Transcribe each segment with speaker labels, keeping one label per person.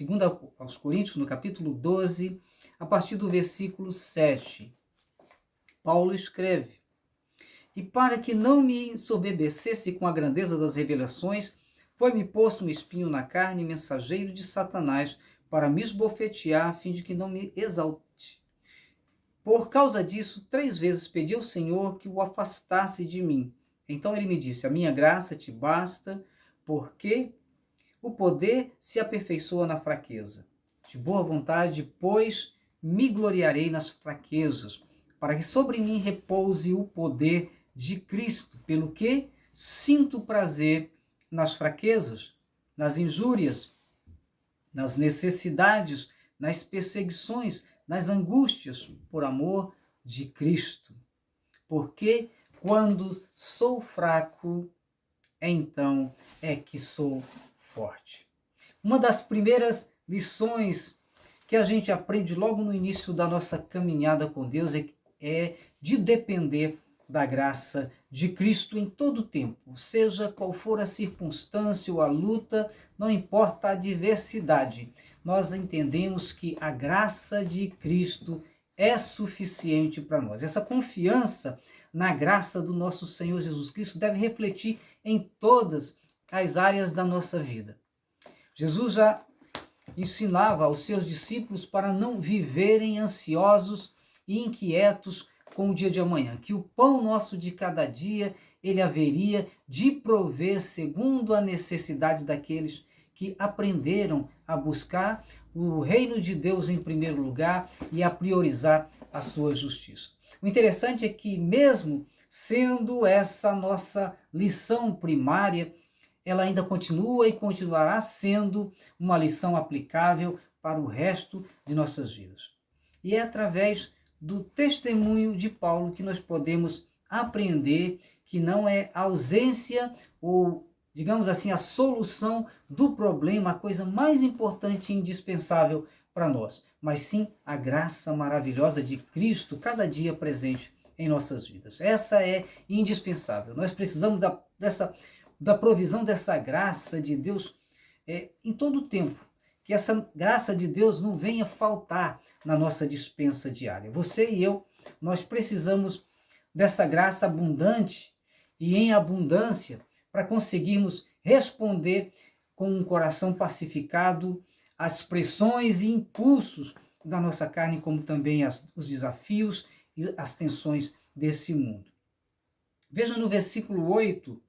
Speaker 1: 2 aos Coríntios, no capítulo 12, a partir do versículo 7. Paulo escreve: E para que não me ensoberbecesse com a grandeza das revelações, foi-me posto um espinho na carne, mensageiro de Satanás, para me esbofetear, a fim de que não me exalte. Por causa disso, 3 vezes pedi ao Senhor que o afastasse de mim. Então ele me disse: a minha graça te basta, porque o poder se aperfeiçoa na fraqueza. De boa vontade, pois, me gloriarei nas fraquezas, para que sobre mim repouse o poder de Cristo, pelo que sinto prazer nas fraquezas, nas injúrias, nas necessidades, nas perseguições, nas angústias, por amor de Cristo. Porque quando sou fraco, então é que sou forte. Uma das primeiras lições que a gente aprende logo no início da nossa caminhada com Deus é de depender da graça de Cristo em todo o tempo, seja qual for a circunstância ou a luta, não importa a adversidade. Nós entendemos que a graça de Cristo é suficiente para nós. Essa confiança na graça do nosso Senhor Jesus Cristo deve refletir em todas as áreas da nossa vida. Jesus já ensinava aos seus discípulos para não viverem ansiosos e inquietos com o dia de amanhã, que o pão nosso de cada dia ele haveria de prover segundo a necessidade daqueles que aprenderam a buscar o reino de Deus em primeiro lugar e a priorizar a sua justiça. O interessante é que, mesmo sendo essa nossa lição primária, ela ainda continua e continuará sendo uma lição aplicável para o resto de nossas vidas. E é através do testemunho de Paulo que nós podemos aprender que não é a ausência ou, digamos assim, a solução do problema, a coisa mais importante e indispensável para nós, mas sim a graça maravilhosa de Cristo cada dia presente em nossas vidas. Essa é indispensável. Nós precisamos da provisão dessa graça de Deus em todo o tempo. Que essa graça de Deus não venha faltar na nossa dispensa diária. Você e eu, nós precisamos dessa graça abundante e em abundância para conseguirmos responder com um coração pacificado às pressões e impulsos da nossa carne, como também os desafios e as tensões desse mundo. Veja no versículo 8,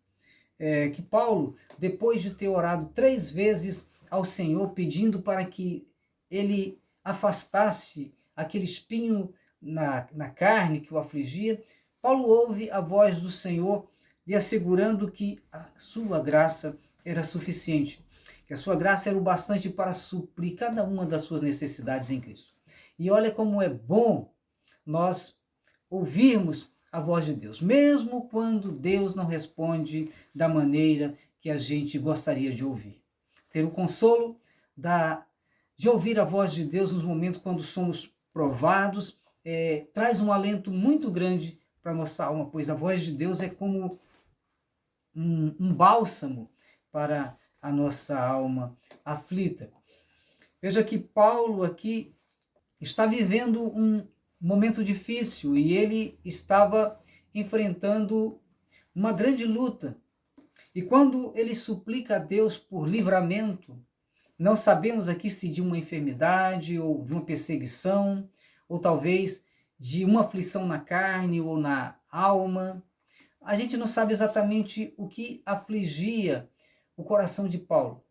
Speaker 1: que Paulo, depois de ter orado 3 vezes ao Senhor, pedindo para que ele afastasse aquele espinho na carne que o afligia, Paulo ouve a voz do Senhor lhe assegurando que a sua graça era suficiente, que a sua graça era o bastante para suprir cada uma das suas necessidades em Cristo. E olha como é bom nós ouvirmos a voz de Deus, mesmo quando Deus não responde da maneira que a gente gostaria de ouvir. Ter o consolo de ouvir a voz de Deus nos momentos quando somos provados, traz um alento muito grande para a nossa alma, pois a voz de Deus é como um bálsamo para a nossa alma aflita. Veja que Paulo aqui está vivendo um momento difícil e ele estava enfrentando uma grande luta. E quando ele suplica a Deus por livramento, não sabemos aqui se de uma enfermidade ou de uma perseguição, ou talvez de uma aflição na carne ou na alma. A gente não sabe exatamente o que afligia o coração de Paulo.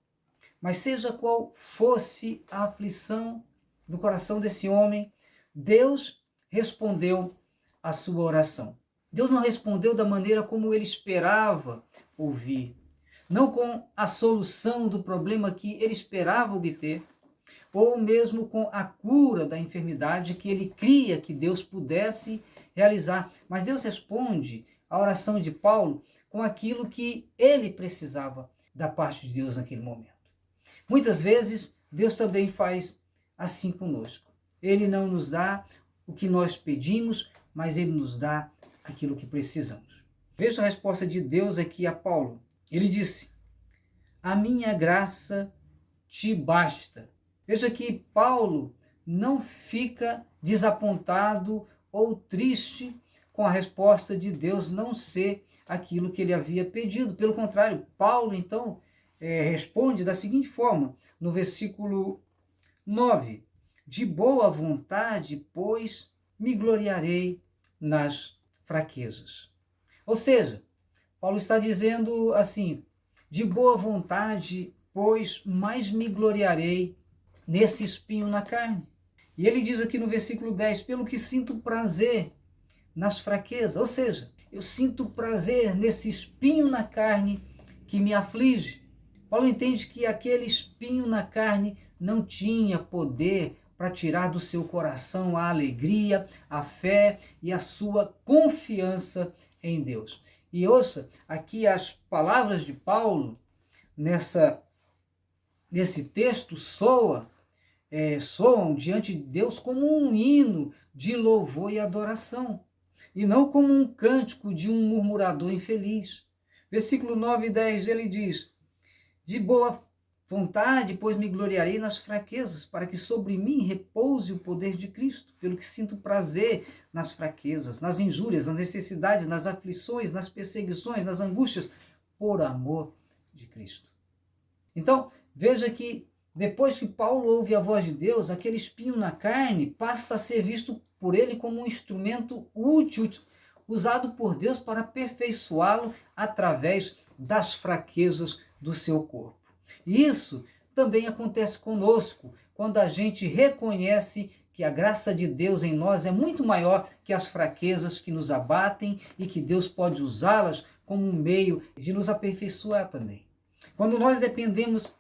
Speaker 1: Mas seja qual fosse a aflição do coração desse homem, Deus respondeu a sua oração. Deus não respondeu da maneira como ele esperava ouvir, não com a solução do problema que ele esperava obter, ou mesmo com a cura da enfermidade que ele cria que Deus pudesse realizar. Mas Deus responde a oração de Paulo com aquilo que ele precisava da parte de Deus naquele momento. Muitas vezes, Deus também faz assim conosco. Ele não nos dá o que nós pedimos, mas Ele nos dá aquilo que precisamos. Veja a resposta de Deus aqui a Paulo. Ele disse: a minha graça te basta, Veja que Paulo não fica desapontado ou triste com a resposta de Deus não ser aquilo que ele havia pedido. Pelo contrário, Paulo, então, responde da seguinte forma, no versículo 9: de boa vontade, pois, me gloriarei nas fraquezas. Ou seja, Paulo está dizendo assim, de boa vontade, pois, mais me gloriarei nesse espinho na carne. E ele diz aqui no versículo 10, pelo que sinto prazer nas fraquezas, ou seja, eu sinto prazer nesse espinho na carne que me aflige. Paulo entende que aquele espinho na carne não tinha poder para tirar do seu coração a alegria, a fé e a sua confiança em Deus. E ouça, aqui as palavras de Paulo nesse texto soam diante de Deus como um hino de louvor e adoração, e não como um cântico de um murmurador infeliz. Versículo 9 e 10, ele diz, de boa vontade, pois me gloriarei nas fraquezas, para que sobre mim repouse o poder de Cristo, pelo que sinto prazer nas fraquezas, nas injúrias, nas necessidades, nas aflições, nas perseguições, nas angústias, por amor de Cristo. Então, veja que depois que Paulo ouve a voz de Deus, aquele espinho na carne passa a ser visto por ele como um instrumento útil, usado por Deus para aperfeiçoá-lo através das fraquezas do seu corpo. E isso também acontece conosco, quando a gente reconhece que a graça de Deus em nós é muito maior que as fraquezas que nos abatem e que Deus pode usá-las como um meio de nos aperfeiçoar também. Quando nós dependemos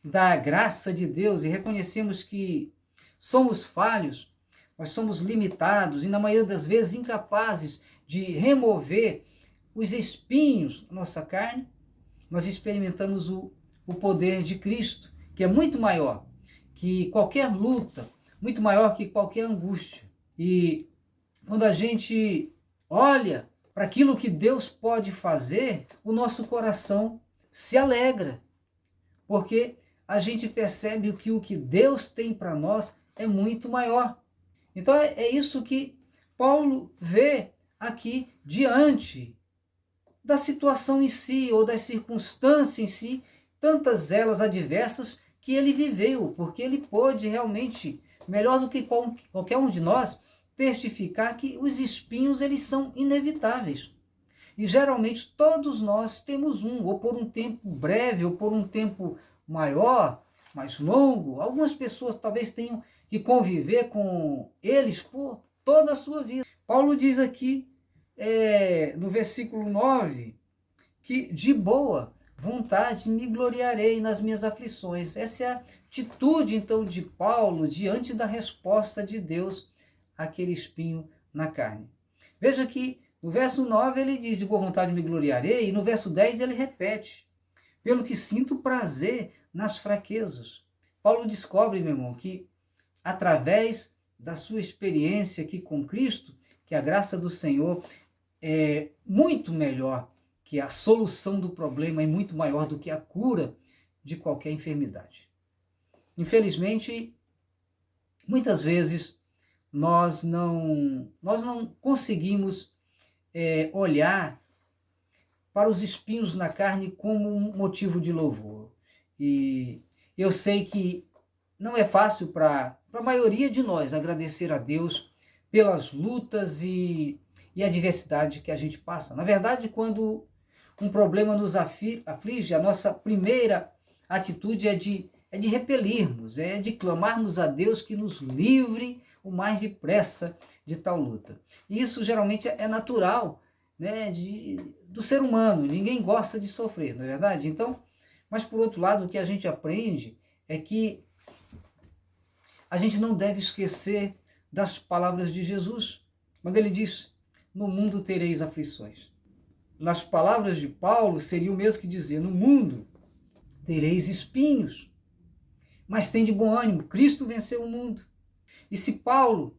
Speaker 1: da graça de Deus e reconhecemos que somos falhos, nós somos limitados e na maioria das vezes incapazes de remover os espinhos da nossa carne, nós experimentamos o poder de Cristo, que é muito maior que qualquer luta, muito maior que qualquer angústia. E quando a gente olha para aquilo que Deus pode fazer, o nosso coração se alegra, porque a gente percebe que o que Deus tem para nós é muito maior. Então é isso que Paulo vê aqui diante da situação em si, ou das circunstâncias em si, tantas elas adversas que ele viveu, porque ele pôde realmente, melhor do que qualquer um de nós, testificar que os espinhos eles são inevitáveis. E geralmente todos nós temos ou por um tempo breve, ou por um tempo maior, mais longo. Algumas pessoas talvez tenham que conviver com eles por toda a sua vida. Paulo diz aqui, no versículo 9, que de boa vontade me gloriarei nas minhas aflições. Essa é a atitude, então, de Paulo diante da resposta de Deus àquele espinho na carne. Veja que no verso 9 ele diz, de boa vontade me gloriarei, e no verso 10 ele repete, pelo que sinto prazer nas fraquezas. Paulo descobre, meu irmão, que através da sua experiência aqui com Cristo, que a graça do Senhor é muito melhor que a solução do problema, é muito maior do que a cura de qualquer enfermidade. Infelizmente, muitas vezes nós não conseguimos olhar para os espinhos na carne como um motivo de louvor. E eu sei que não é fácil para a maioria de nós agradecer a Deus pelas lutas e adversidade que a gente passa. Na verdade, quando um problema nos aflige, a nossa primeira atitude é de repelirmos, é de clamarmos a Deus que nos livre o mais depressa de tal luta. E isso geralmente é natural, né, do ser humano. Ninguém gosta de sofrer, não é verdade? Então, mas por outro lado, o que a gente aprende é que a gente não deve esquecer das palavras de Jesus, quando ele diz, no mundo tereis aflições. Nas palavras de Paulo, seria o mesmo que dizer, no mundo tereis espinhos, mas tem de bom ânimo, Cristo venceu o mundo. E se Paulo,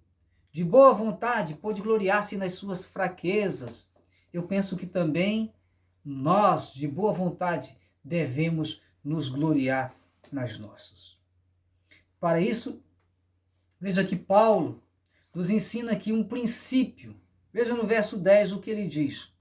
Speaker 1: de boa vontade, pôde gloriar-se nas suas fraquezas, eu penso que também nós, de boa vontade, devemos nos gloriar nas nossas. Para isso, veja que Paulo nos ensina aqui um princípio. Veja no verso 10 o que ele diz.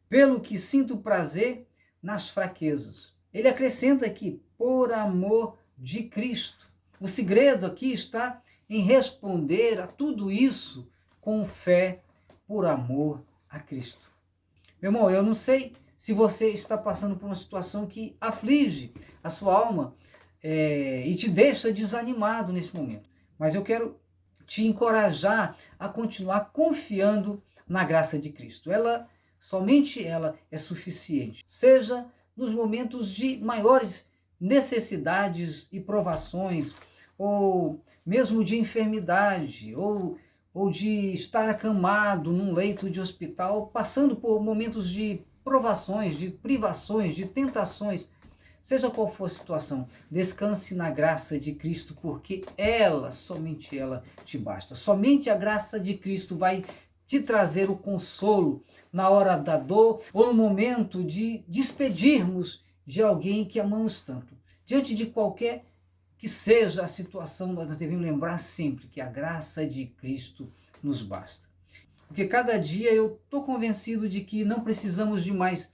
Speaker 1: Pelo que sinto prazer nas fraquezas. Ele acrescenta aqui, por amor de Cristo. O segredo aqui está em responder a tudo isso com fé, por amor a Cristo. Meu irmão, eu não sei se você está passando por uma situação que aflige a sua alma e te deixa desanimado nesse momento. Mas eu quero te encorajar a continuar confiando na graça de Cristo. Somente ela é suficiente. Seja nos momentos de maiores necessidades e provações, ou mesmo de enfermidade, ou de estar acamado num leito de hospital, passando por momentos de provações, de privações, de tentações. Seja qual for a situação, descanse na graça de Cristo, porque ela, somente ela, te basta. Somente a graça de Cristo vai te trazer o consolo na hora da dor ou no momento de despedirmos de alguém que amamos tanto. Diante de qualquer que seja a situação, nós devemos lembrar sempre que a graça de Cristo nos basta. Porque cada dia eu estou convencido de que não precisamos de mais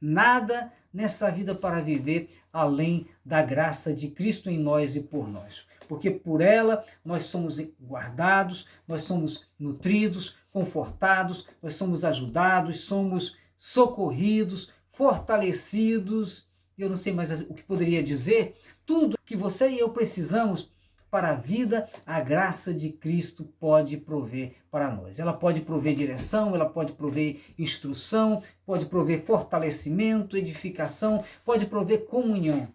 Speaker 1: nada nessa vida para viver além da graça de Cristo em nós e por nós. Porque por ela nós somos guardados, nós somos nutridos, confortados, nós somos ajudados, somos socorridos, fortalecidos. Eu não sei mais o que poderia dizer. Tudo que você e eu precisamos para a vida, a graça de Cristo pode prover para nós. Ela pode prover direção, ela pode prover instrução, pode prover fortalecimento, edificação, pode prover comunhão.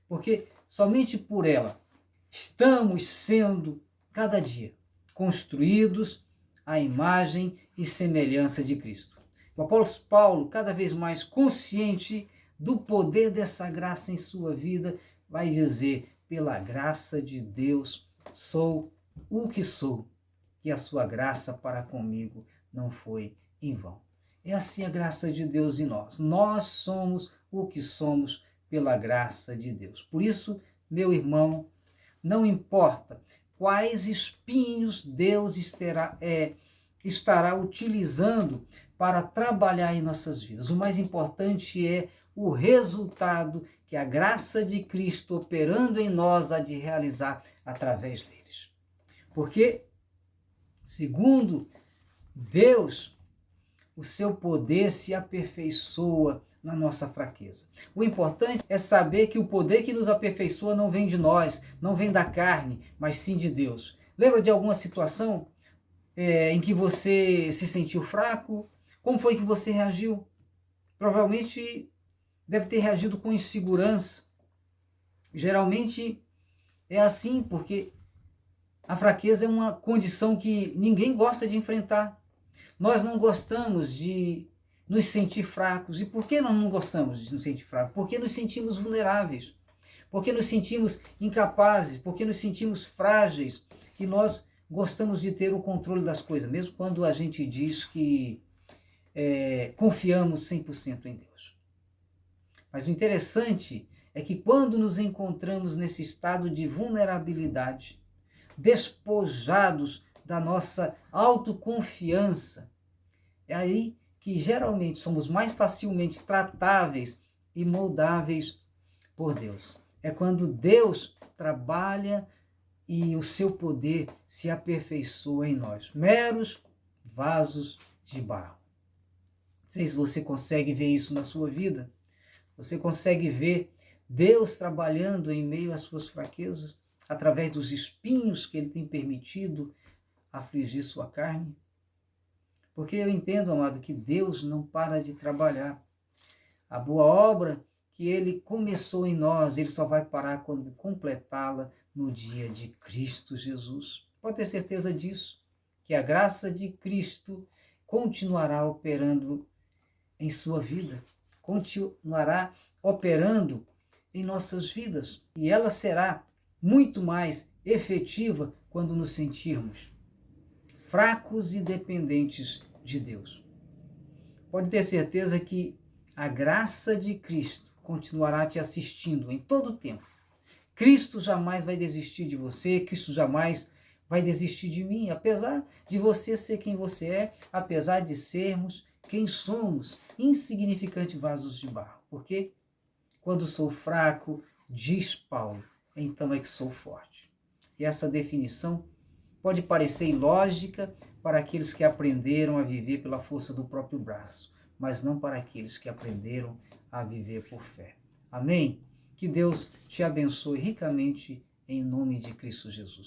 Speaker 1: Porque somente por ela estamos sendo, cada dia, construídos à imagem e semelhança de Cristo. O apóstolo Paulo, cada vez mais consciente do poder dessa graça em sua vida, vai dizer, pela graça de Deus, sou o que sou, que a sua graça para comigo não foi em vão. É assim a graça de Deus em nós. Nós somos o que somos pela graça de Deus. Por isso, meu irmão, não importa quais espinhos Deus estará utilizando para trabalhar em nossas vidas. O mais importante é o resultado que a graça de Cristo operando em nós há de realizar através deles. Porque, segundo Deus, o seu poder se aperfeiçoa na nossa fraqueza. O importante é saber que o poder que nos aperfeiçoa não vem de nós, não vem da carne, mas sim de Deus. Lembra de alguma situação em que você se sentiu fraco? Como foi que você reagiu? Provavelmente deve ter reagido com insegurança. Geralmente é assim, porque a fraqueza é uma condição que ninguém gosta de enfrentar. Nós não gostamos de nos sentir fracos. E por que nós não gostamos de nos sentir fracos? Porque nos sentimos vulneráveis, porque nos sentimos incapazes, porque nos sentimos frágeis, e nós gostamos de ter o controle das coisas, mesmo quando a gente diz que confiamos 100% em Deus. Mas o interessante é que quando nos encontramos nesse estado de vulnerabilidade, despojados da nossa autoconfiança, é aí que geralmente somos mais facilmente tratáveis e moldáveis por Deus. É quando Deus trabalha e o seu poder se aperfeiçoa em nós, meros vasos de barro. Não sei se você consegue ver isso na sua vida. Você consegue ver Deus trabalhando em meio às suas fraquezas, através dos espinhos que Ele tem permitido afligir sua carne? Porque eu entendo, amado, que Deus não para de trabalhar. A boa obra que Ele começou em nós, Ele só vai parar quando completá-la no dia de Cristo Jesus. Pode ter certeza disso, que a graça de Cristo continuará operando em sua vida, continuará operando em nossas vidas, e ela será muito mais efetiva quando nos sentirmos fracos e dependentes de Deus. Pode ter certeza que a graça de Cristo continuará te assistindo em todo o tempo, Cristo jamais vai desistir de você, Cristo jamais vai desistir de mim, apesar de você ser quem você é, apesar de sermos quem somos, insignificantes vasos de barro. Porque quando sou fraco, diz Paulo, então é que sou forte. E essa definição pode parecer ilógica para aqueles que aprenderam a viver pela força do próprio braço, mas não para aqueles que aprenderam a viver por fé. Amém? Que Deus te abençoe ricamente em nome de Cristo Jesus.